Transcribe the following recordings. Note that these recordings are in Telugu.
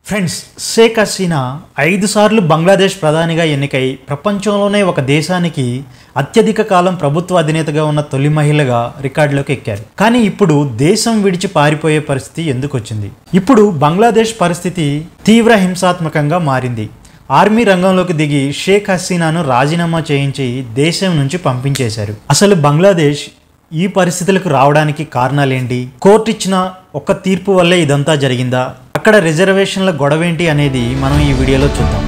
ఫ్రెండ్స్, షేక్ హసీనా 5 సార్లు బంగ్లాదేశ్ ప్రధానిగా ఎన్నికై ప్రపంచంలోనే ఒక దేశానికి అత్యధిక కాలం ప్రభుత్వ అధినేతగా ఉన్న తొలి మహిళగా రికార్డులోకి ఎక్కారు. కానీ ఇప్పుడు దేశం విడిచి పారిపోయే పరిస్థితి ఎందుకు వచ్చింది? ఇప్పుడు బంగ్లాదేశ్ పరిస్థితి తీవ్ర హింసాత్మకంగా మారింది. ఆర్మీ రంగంలోకి దిగి షేక్ హసీనాను రాజీనామా చేయించి దేశం నుంచి పంపించేశారు. అసలు బంగ్లాదేశ్ ఈ పరిస్థితులకు రావడానికి కారణాలేంటి? కోర్టు ఇచ్చిన ఒక్క తీర్పు వల్లే ఇదంతా జరిగిందా? అక్కడ రిజర్వేషన్ల గొడవేంటి అనేది మనం ఈ వీడియోలో చూద్దాం.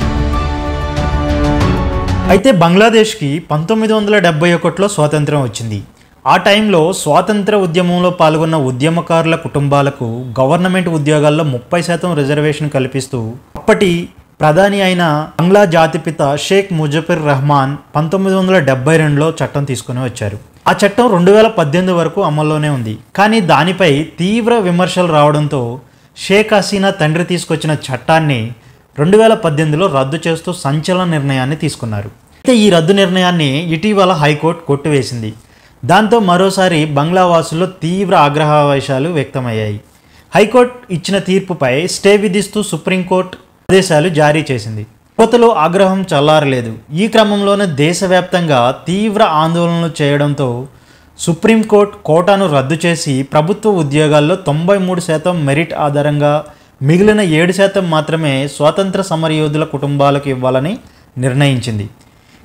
అయితే బంగ్లాదేశ్కి 1971లో స్వాతంత్రం వచ్చింది. ఆ టైంలో స్వాతంత్ర ఉద్యమంలో పాల్గొన్న ఉద్యమకారుల కుటుంబాలకు గవర్నమెంట్ ఉద్యోగాల్లో 30% రిజర్వేషన్ కల్పిస్తూ అప్పటి ప్రధాని అయిన బంగ్లా జాతిపిత షేక్ ముజఫర్ రహమాన్ 1972లో చట్టం తీసుకుని వచ్చారు. ఆ చట్టం 2018 వరకు అమల్లోనే ఉంది. కానీ దానిపై తీవ్ర విమర్శలు రావడంతో షేక్ హసీనా తండ్రి తీసుకొచ్చిన చట్టాన్ని 2018లో రద్దు చేస్తూ సంచలన నిర్ణయాన్ని తీసుకున్నారు. అయితే ఈ రద్దు నిర్ణయాన్ని ఇటీవల హైకోర్టు కొట్టివేసింది. దాంతో మరోసారి బంగ్లా వాసుల్లో తీవ్ర ఆగ్రహావేశాలు వ్యక్తమయ్యాయి. హైకోర్టు ఇచ్చిన తీర్పుపై స్టే విధిస్తూ సుప్రీంకోర్టు ఆదేశాలు జారీ చేసింది. యువతలో ఆగ్రహం చల్లారలేదు. ఈ క్రమంలోనే దేశవ్యాప్తంగా తీవ్ర ఆందోళనలు చేయడంతో సుప్రీంకోర్టు కోటాను రద్దు చేసి ప్రభుత్వ ఉద్యోగాల్లో 93% మెరిట్ ఆధారంగా మిగిలిన 7% మాత్రమే స్వాతంత్ర సమరయోధుల కుటుంబాలకు ఇవ్వాలని నిర్ణయించింది.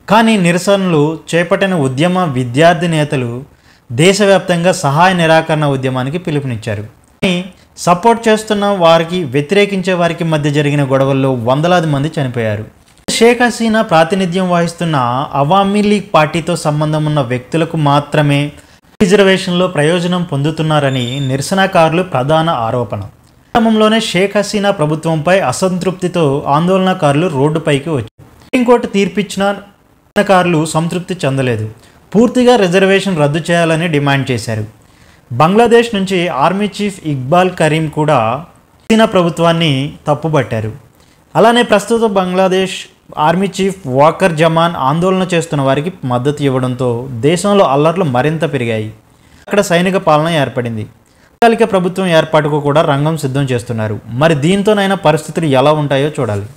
కానీ నిరసనలు చేపట్టిన ఉద్యమ విద్యార్థి నేతలు దేశవ్యాప్తంగా సహాయ నిరాకరణ ఉద్యమానికి పిలుపునిచ్చారు. కానీ సపోర్ట్ చేస్తున్న వారికి వ్యతిరేకించే వారికి మధ్య జరిగిన గొడవల్లో వందలాది మంది చనిపోయారు. షేక్ హసీనా ప్రాతినిధ్యం వహిస్తున్న అవామీ లీగ్ పార్టీతో సంబంధం ఉన్న వ్యక్తులకు మాత్రమే రిజర్వేషన్లో ప్రయోజనం పొందుతున్నారని నిరసనకారులు ప్రధాన ఆరోపణ. క్రమంలోనే షేక్ హసీనా ప్రభుత్వంపై అసంతృప్తితో ఆందోళనకారులు రోడ్డుపైకి వచ్చారు. సుప్రీంకోర్టు తీర్పిచ్చిన నిరసనకారులు సంతృప్తి చెందలేదు. పూర్తిగా రిజర్వేషన్ రద్దు చేయాలని డిమాండ్ చేశారు. బంగ్లాదేశ్ నుంచి ఆర్మీ చీఫ్ ఇక్బాల్ కరీం కూడా హసీనా ప్రభుత్వాన్ని తప్పుబట్టారు. అలానే ప్రస్తుత Bangladesh army chief walker Zaman ఆందోళన చేస్తున్న వారికి మద్దతు ఇవ్వడంతో దేశంలో అల్లర్లు మరింత పెరిగాయి. అక్కడ సైనిక పాలన ఏర్పడింది. తాత్కాలిక ప్రభుత్వం ఏర్పాటుకు కూడా రంగం సిద్ధం చేస్తున్నారు. మరి దీంతోనైనా పరిస్థితులు ఎలా ఉంటాయో చూడాలి.